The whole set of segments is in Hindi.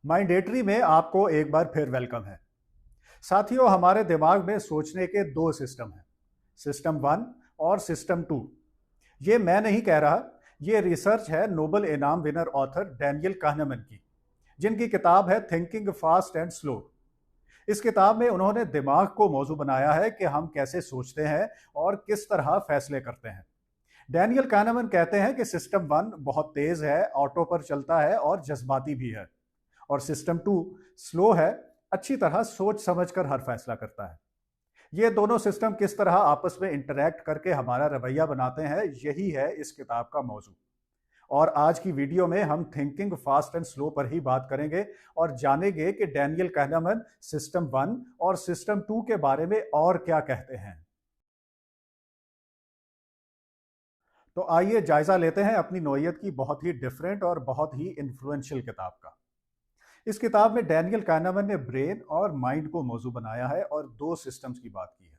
माइंडेटरी में आपको एक बार फिर वेलकम है। साथियों, हमारे दिमाग में सोचने के दो सिस्टम हैं, सिस्टम वन और सिस्टम टू। ये मैं नहीं कह रहा, ये रिसर्च है नोबेल इनाम विनर ऑथर डैनियल kahneman की, जिनकी किताब है थिंकिंग फास्ट एंड स्लो। इस किताब में उन्होंने दिमाग को मौजू बनाया है कि हम कैसे सोचते हैं और किस तरह फैसले करते हैं। डैनियल kahneman कहते हैं कि सिस्टम वन बहुत तेज है, ऑटो पर चलता है और जज्बाती भी है, और सिस्टम टू स्लो है, अच्छी तरह सोच समझकर हर फैसला करता है। ये दोनों सिस्टम किस तरह आपस में इंटरैक्ट करके हमारा रवैया बनाते हैं, यही है इस किताब का मौजू। और आज की वीडियो में हम थिंकिंग फास्ट एंड स्लो पर ही बात करेंगे और जानेंगे कि डैनियल kahneman सिस्टम वन और सिस्टम टू के बारे में और क्या कहते हैं। तो आइए जायजा लेते हैं अपनी नौयत की बहुत ही डिफरेंट और बहुत ही इन्फ्लुएंशियल किताब का। इस किताब में डैनियल kahneman ने ब्रेन और माइंड को मौजू बनाया है और दो सिस्टम्स की बात की है।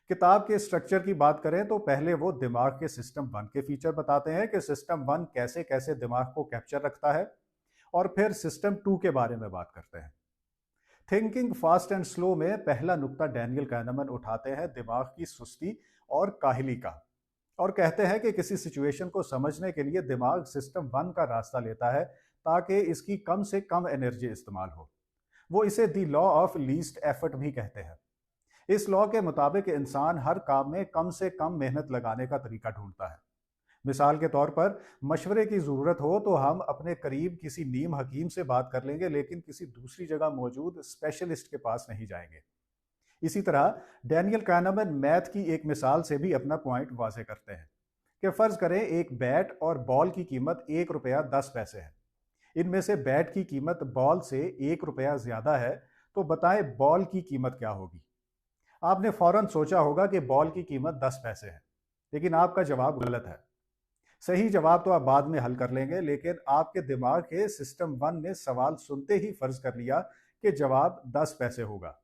किताब के स्ट्रक्चर की बात करें तो पहले वो दिमाग के सिस्टम वन के फीचर बताते हैं कि सिस्टम वन कैसे कैसे दिमाग को कैप्चर रखता है, और फिर सिस्टम टू के बारे में बात करते हैं। थिंकिंग फास्ट एंड स्लो में पहला नुक्ता डैनियल kahneman उठाते हैं दिमाग की सुस्ती और काहली का, और कहते हैं कि किसी सिचुएशन को समझने के लिए दिमाग सिस्टम वन का रास्ता लेता है ताकि इसकी कम से कम एनर्जी इस्तेमाल हो। वो इसे the law of least effort भी कहते हैं। इस लॉ के मुताबिक इंसान हर काम में कम से कम मेहनत लगाने का तरीका ढूंढता है। मिसाल के तौर पर, मशवरे की ज़रूरत हो तो हम अपने करीब किसी नीम हकीम से बात कर लेंगे, लेकिन किसी दूसरी जगह मौजूद स्पेशलिस्ट के पास नहीं जाएंगे। इसी तरह डैनियल kahneman मैथ की एक मिसाल से भी अपना पॉइंट वाजे करते हैं कि फ़र्ज़ करें एक बैट और बॉल की कीमत 1 रुपया 10 पैसे है। इनमें से बैट की कीमत बॉल से 1 रुपया ज़्यादा है, तो बताएं बॉल की कीमत क्या होगी। आपने फौरन सोचा होगा कि बॉल की कीमत 10 पैसे है, लेकिन आपका जवाब गलत है। सही जवाब तो आप बाद में हल कर लेंगे, लेकिन आपके दिमाग के सिस्टम वन ने सवाल सुनते ही फर्ज कर लिया कि जवाब 10 पैसे होगा।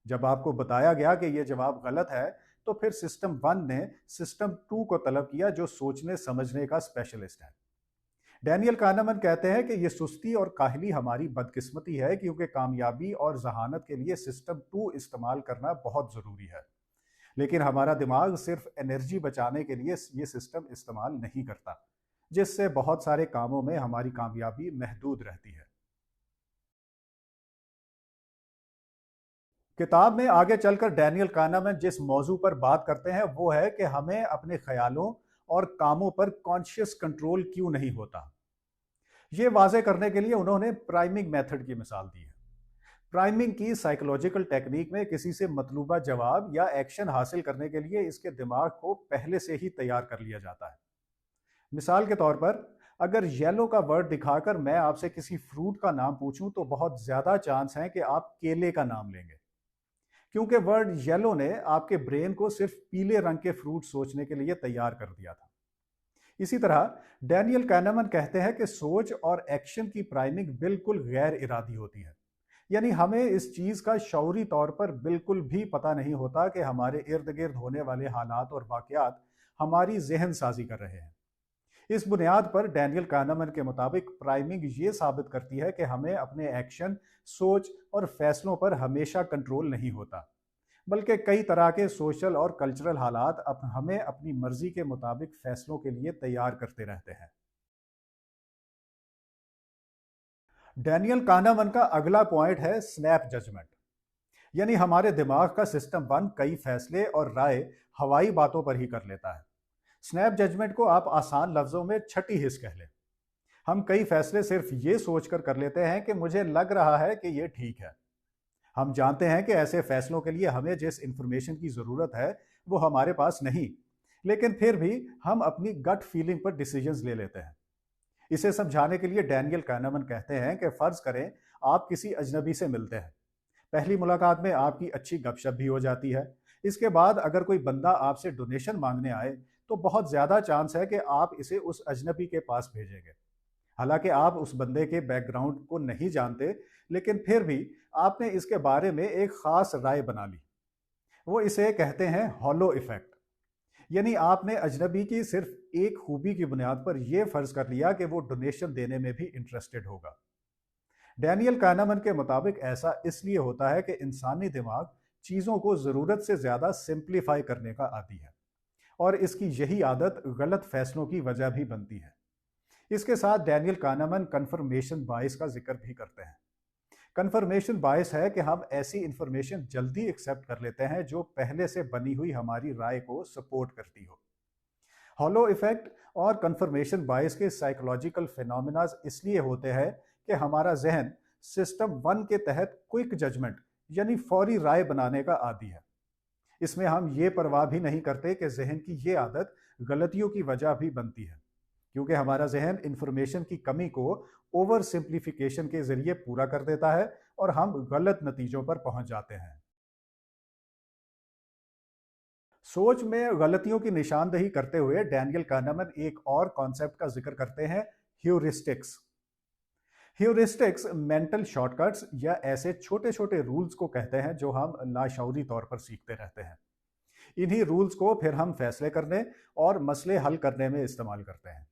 जब आपको बताया गया कि यह जवाब गलत है, तो फिर सिस्टम वन ने सिस्टम टू को तलब किया, जो सोचने समझने का स्पेशलिस्ट है। डैनियल kahneman कहते हैं कि यह सुस्ती और काहली हमारी बदकिस्मती है, क्योंकि कामयाबी और जहानत के लिए सिस्टम टू इस्तेमाल करना बहुत ज़रूरी है। लेकिन हमारा दिमाग सिर्फ एनर्जी बचाने के लिए ये सिस्टम इस्तेमाल नहीं करता, जिससे बहुत सारे कामों में हमारी कामयाबी महदूद रहती है। किताब में आगे चलकर डैनियल kahneman जिस मौजू पर बात करते हैं वो है कि हमें अपने ख्यालों और कामों पर कॉन्शियस कंट्रोल क्यों नहीं होता। ये वाजे करने के लिए उन्होंने प्राइमिंग मेथड की मिसाल दी है। प्राइमिंग की साइकोलॉजिकल टेक्निक में किसी से मतलूबा जवाब या एक्शन हासिल करने के लिए इसके दिमाग को पहले से ही तैयार कर लिया जाता है। मिसाल के तौर पर, अगर येलो का वर्ड दिखाकर मैं आपसे किसी फ्रूट का नाम पूछूं तो बहुत ज्यादा चांस है कि आप केले का नाम लेंगे, क्योंकि वर्ड येलो ने आपके ब्रेन को सिर्फ पीले रंग के फ्रूट सोचने के लिए तैयार कर दिया था। इसी तरह डैनियल kahneman कहते हैं कि सोच और एक्शन की प्राइमिंग बिल्कुल गैर इरादी होती है। यानी हमें इस चीज का शौरी तौर पर बिल्कुल भी पता नहीं होता कि हमारे इर्द गिर्द होने वाले हालात और वाकयात हमारी जहन साजी कर रहे हैं। इस बुनियाद पर डैनियल kahneman के मुताबिक प्राइमिंग ये साबित करती है कि हमें अपने एक्शन, सोच और फैसलों पर हमेशा कंट्रोल नहीं होता, बल्कि कई तरह के सोशल और कल्चरल हालात हमें अपनी मर्जी के मुताबिक फैसलों के लिए तैयार करते रहते हैं। डैनियल kahneman का अगला पॉइंट है स्नैप जजमेंट। यानी हमारे दिमाग का सिस्टम वन कई फैसले और राय हवाई बातों पर ही कर लेता है। स्नैप जजमेंट को आप आसान लफ्जों में छठी हिस्स कह लें। हम कई फैसले सिर्फ ये सोचकर कर लेते हैं कि मुझे लग रहा है कि ये ठीक है। हम जानते हैं कि ऐसे फैसलों के लिए हमें जिस इंफॉर्मेशन की जरूरत है वो हमारे पास नहीं, लेकिन फिर भी हम अपनी गट फीलिंग पर डिसीजंस ले लेते हैं। इसे समझाने के लिए डैनियल kahneman कहते हैं कि फर्ज करें आप किसी अजनबी से मिलते हैं। पहली मुलाकात में आपकी अच्छी गपशप भी हो जाती है। इसके बाद अगर कोई बंदा आपसे डोनेशन मांगने आए तो बहुत ज्यादा चांस है कि आप इसे उस अजनबी के पास भेजेंगे। हालांकि आप उस बंदे के बैकग्राउंड को नहीं जानते, लेकिन फिर भी आपने इसके बारे में एक खास राय बना ली। वो इसे कहते हैं हॉलो इफेक्ट। यानी आपने अजनबी की सिर्फ एक खूबी की बुनियाद पर यह फर्ज कर लिया कि वो डोनेशन देने में भी इंटरेस्टेड होगा। डैनियल kahneman के मुताबिक ऐसा इसलिए होता है कि इंसानी दिमाग चीज़ों को ज़रूरत से ज़्यादा सिंप्लीफाई करने का आदी है, और इसकी यही आदत गलत फैसलों की वजह भी बनती है। इसके साथ डैनियल kahneman कन्फर्मेशन बायस का जिक्र भी करते हैं। कन्फर्मेशन बायस है कि हम ऐसी इंफॉर्मेशन जल्दी एक्सेप्ट कर लेते हैं जो पहले से बनी हुई हमारी राय को सपोर्ट करती हो। हॉलो इफेक्ट और कन्फर्मेशन बायस के साइकोलॉजिकल फिनोमिनाज इसलिए होते हैं कि हमारा जहन सिस्टम वन के तहत क्विक जजमेंट यानी फौरी राय बनाने का आदी है। इसमें हम ये परवाह भी नहीं करते कि जहन की ये आदत गलतियों की वजह भी बनती है, क्योंकि हमारा जहन इंफॉर्मेशन की कमी को ओवर सिंप्लीफिकेशन के जरिए पूरा कर देता है और हम गलत नतीजों पर पहुंच जाते हैं। सोच में गलतियों की निशानदेही करते हुए डैनियल kahneman एक और कॉन्सेप्ट का जिक्र करते हैं, ह्यूरिस्टिक्स। ह्यूरिस्टिक्स मेंटल शॉर्टकट्स या ऐसे छोटे छोटे रूल्स को कहते हैं जो हम लाशऊरी तौर पर सीखते रहते हैं। इन्हीं रूल्स को फिर हम फैसले करने और मसले हल करने में इस्तेमाल करते हैं।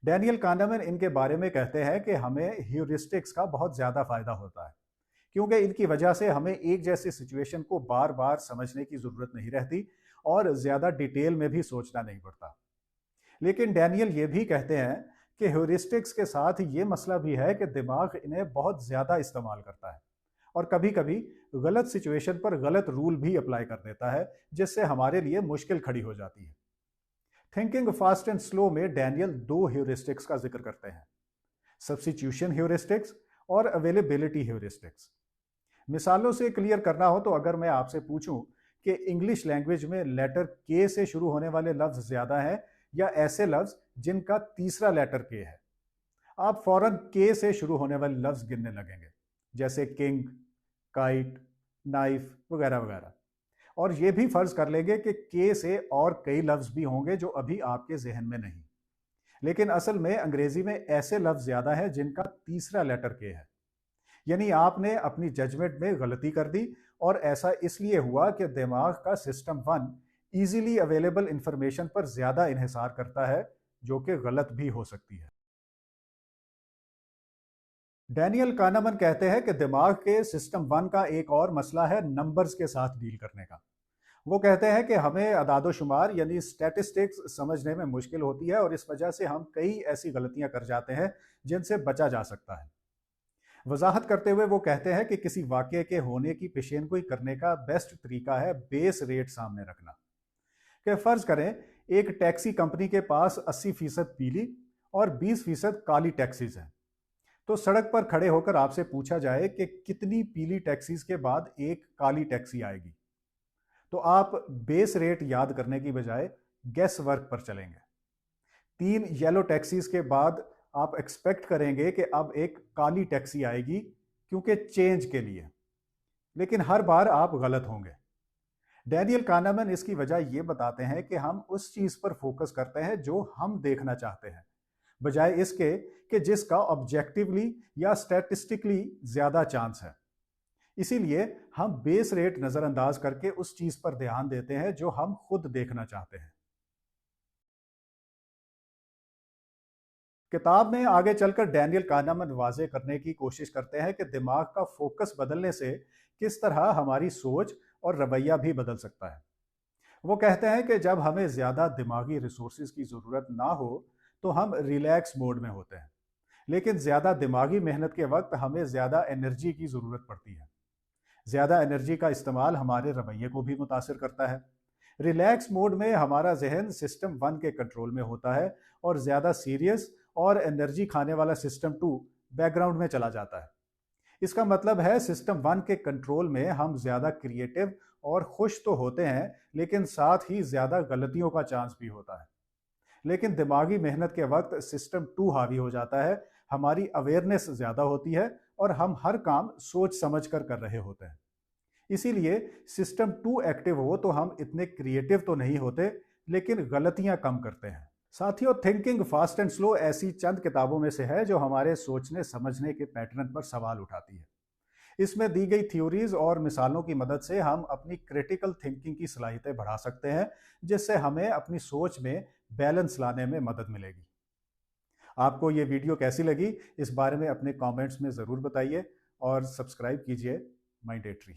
डैनियल kahneman इनके बारे में कहते हैं कि हमें ह्यूरिस्टिक्स का बहुत ज़्यादा फायदा होता है, क्योंकि इनकी वजह से हमें एक जैसी सिचुएशन को बार बार समझने की ज़रूरत नहीं रहती और ज़्यादा डिटेल में भी सोचना नहीं पड़ता। लेकिन डैनियल ये भी कहते हैं कि ह्यूरिस्टिक्स के साथ ये मसला भी है कि दिमाग इन्हें बहुत ज़्यादा इस्तेमाल करता है और कभी कभी गलत सिचुएशन पर गलत रूल भी अप्लाई कर देता है, जिससे हमारे लिए मुश्किल खड़ी हो जाती है। थिंकिंग फास्ट एंड स्लो में डैनियल दो ह्यूरिस्टिक्स का जिक्र करते हैं, सब्स्टिट्यूशन ह्यूरिस्टिक्स और अवेलेबिलिटी ह्यूरिस्टिक्स। मिसालों से क्लियर करना हो तो अगर मैं आपसे पूछूं कि इंग्लिश लैंग्वेज में लेटर के से शुरू होने वाले लफ्ज ज्यादा हैं या ऐसे लफ्ज जिनका तीसरा लेटर के है, आप फौरन के से शुरू होने वाले लफ्ज गिनने लगेंगे, जैसे किंग, काइट, नाइफ वगैरह वगैरह। और ये भी फर्ज कर लेंगे कि के से और कई लफ्ज भी होंगे जो अभी आपके जहन में नहीं। लेकिन असल में अंग्रेजी में ऐसे लफ्ज ज्यादा है जिनका तीसरा लेटर के है। यानी आपने अपनी जजमेंट में गलती कर दी, और ऐसा इसलिए हुआ कि दिमाग का system one easily available information पर ज्यादा इन्हिसार करता है, जो कि गलत भी हो सकती है। डैनियल kahneman कहते हैं कि दिमाग के सिस्टम वन का एक और मसला है नंबर्स के साथ डील करने का। वो कहते हैं कि हमें अदादोशुमार यानी स्टैटिस्टिक्स समझने में मुश्किल होती है और इस वजह से हम कई ऐसी गलतियां कर जाते हैं जिनसे बचा जा सकता है। वजाहत करते हुए वो कहते हैं कि किसी वाक़ये के होने की पेशेनगोई करने का बेस्ट तरीका है बेस रेट सामने रखना। कि फ़र्ज़ करें एक टैक्सी कंपनी के पास 80% पीली और 20% काली टैक्सीज हैं, तो सड़क पर खड़े होकर आपसे पूछा जाए कि कितनी पीली टैक्सीज के बाद एक काली टैक्सी आएगी, तो आप बेस रेट याद करने की बजाय गेस वर्क पर चलेंगे। 3 येलो टैक्सीज के बाद आप एक्सपेक्ट करेंगे कि अब एक काली टैक्सी आएगी, क्योंकि चेंज के लिए। लेकिन हर बार आप गलत होंगे। डैनियल kahneman इसकी वजह ये बताते हैं कि हम उस चीज़ पर फोकस करते हैं जो हम देखना चाहते हैं, बजाय इसके कि जिसका ऑब्जेक्टिवली या स्टैटिस्टिकली ज़्यादा चांस है। इसीलिए हम बेस रेट नज़रअंदाज करके उस चीज़ पर ध्यान देते हैं जो हम खुद देखना चाहते हैं। किताब में आगे चलकर डैनियल kahneman वाजे करने की कोशिश करते हैं कि दिमाग का फोकस बदलने से किस तरह हमारी सोच और रवैया भी बदल सकता है। वो कहते हैं कि जब हमें ज़्यादा दिमागी रिसोर्सेज की ज़रूरत ना हो तो हम रिलैक्स मोड में होते हैं, लेकिन ज़्यादा दिमागी मेहनत के वक्त हमें ज़्यादा एनर्जी की ज़रूरत पड़ती है। ज़्यादा एनर्जी का इस्तेमाल हमारे रवैये को भी मुतासिर करता है। रिलैक्स मोड में हमारा जहन सिस्टम वन के कंट्रोल में होता है और ज़्यादा सीरियस और एनर्जी खाने वाला सिस्टम टू बैकग्राउंड में चला जाता है। इसका मतलब है सिस्टम वन के कंट्रोल में हम ज़्यादा क्रिएटिव और खुश तो होते हैं, लेकिन साथ ही ज़्यादा गलतियों का चांस भी होता है। लेकिन दिमागी मेहनत के वक्त सिस्टम टू हावी हो जाता है, हमारी अवेयरनेस ज़्यादा होती है और हम हर काम सोच समझ कर रहे होते हैं। इसीलिए सिस्टम टू एक्टिव हो तो हम इतने क्रिएटिव तो नहीं होते, लेकिन गलतियां कम करते हैं। साथियों, थिंकिंग फास्ट एंड स्लो ऐसी चंद किताबों में से है जो हमारे सोचने समझने के पैटर्न पर सवाल उठाती है। इसमें दी गई थ्योरीज और मिसालों की मदद से हम अपनी क्रिटिकल थिंकिंग की सलाहियतें बढ़ा सकते हैं, जिससे हमें अपनी सोच में बैलेंस लाने में मदद मिलेगी। आपको ये वीडियो कैसी लगी, इस बारे में अपने कमेंट्स में ज़रूर बताइए और सब्सक्राइब कीजिए माइंडेटरी।